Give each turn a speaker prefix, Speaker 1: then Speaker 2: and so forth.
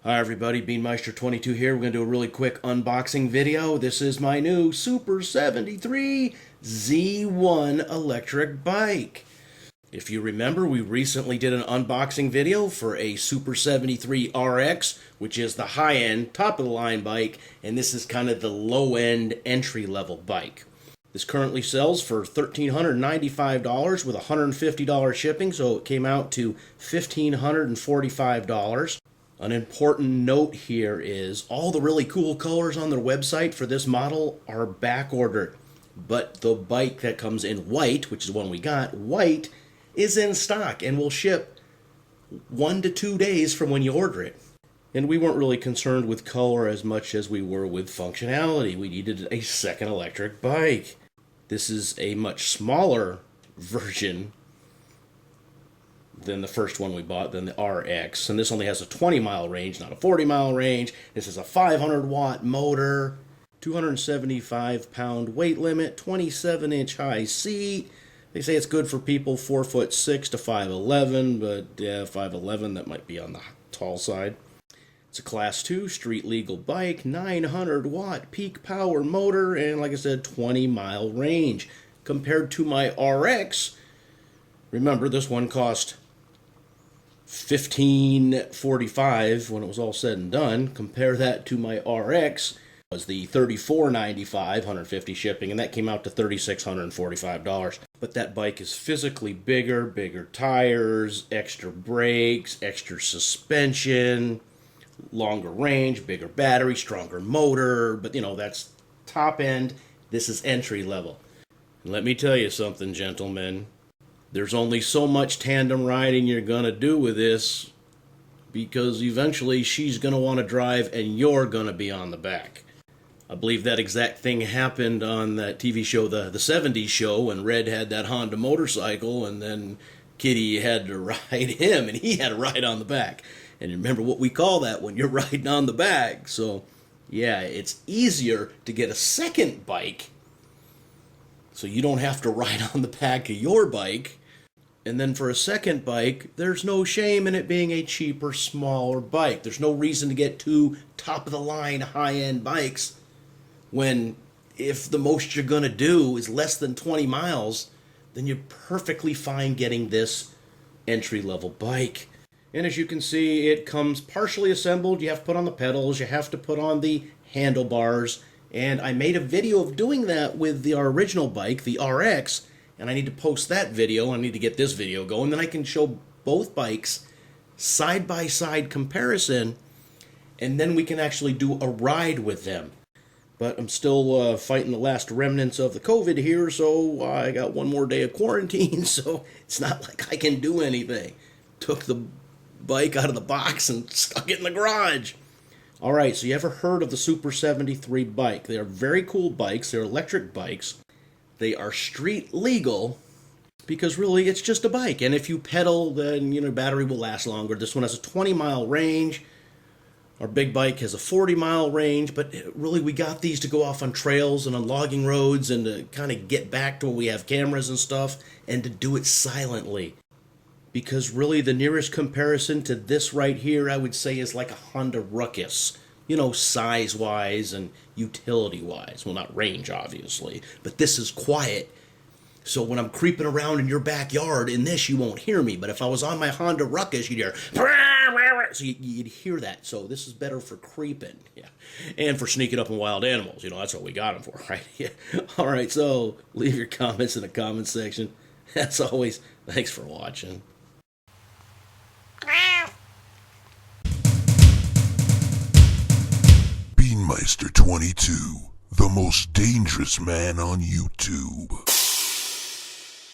Speaker 1: Hi everybody, BeanMeister22 here. We're going to do a really quick unboxing video. This is my new SUPER73-Z1 electric bike. If you remember, we recently did an unboxing video for a SUPER73RX, which is the high-end, top-of-the-line bike, and this is kind of the low-end, entry-level bike. This currently sells for $1,395 with $150 shipping, so it came out to $1,545. An important note here is all the really cool colors on their website for this model are back ordered. But the bike that comes in white, which is the one we got, white, is in stock and will ship 1 to 2 days from when you order it. And we weren't really concerned with color as much as we were with functionality. We needed a second electric bike. This is a much smaller version than the first one we bought, than the RX. And this only has a 20-mile range, not a 40-mile range. This is a 500-watt motor, 275-pound weight limit, 27-inch high seat. They say it's good for people 4'6" to 5'11", but yeah, 5'11", that might be on the tall side. It's a Class 2 street legal bike, 900-watt peak power motor, and like I said, 20-mile range. Compared to my RX, remember this one cost $1,545 when it was all said and done. Compare that to my RX, was the $3495, $150 shipping, and that came out to $3,645. But that bike is physically bigger tires, extra brakes, extra suspension, longer range, bigger battery, stronger motor, but you know, that's top end. This is entry level. And let me tell you something, gentlemen. There's only so much tandem riding you're going to do with this, because eventually she's going to want to drive and you're going to be on the back. I believe that exact thing happened on that TV show, the 70s show, when Red had that Honda motorcycle and then Kitty had to ride him and he had to ride on the back. And remember what we call that when you're riding on the back. So yeah, it's easier to get a second bike so you don't have to ride on the back of your bike. And then for a second bike, there's no shame in it being a cheaper, smaller bike. There's no reason to get two top-of-the-line, high-end bikes when if the most you're going to do is less than 20 miles, then you're perfectly fine getting this entry-level bike. And as you can see, it comes partially assembled. You have to put on the pedals, you have to put on the handlebars, and I made a video of doing that with our original bike, the RX, and I need to post that video. I need to get this video going. Then I can show both bikes side-by-side comparison, and then we can actually do a ride with them. But I'm still fighting the last remnants of the COVID here, so I got one more day of quarantine, so it's not like I can do anything. Took the bike out of the box and stuck it in the garage. Alright, so you ever heard of the SUPER73 bike? They are very cool bikes. They're electric bikes. They are street legal because really it's just a bike. And if you pedal, then you know battery will last longer. This one has a 20-mile range. Our big bike has a 40-mile range, but really we got these to go off on trails and on logging roads and to kind of get back to where we have cameras and stuff and to do it silently. Because really the nearest comparison to this right here, I would say, is like a Honda Ruckus. You know, size-wise and utility-wise. Well, not range, obviously. But this is quiet. So when I'm creeping around in your backyard, in this, you won't hear me. But if I was on my Honda Ruckus, you'd hear... So you'd hear that. So this is better for creeping. Yeah. And for sneaking up on wild animals. You know, that's what we got them for, right? Yeah. All right, so leave your comments in the comment section. As always, thanks for watching.
Speaker 2: BeanMeister22, the most dangerous man on YouTube.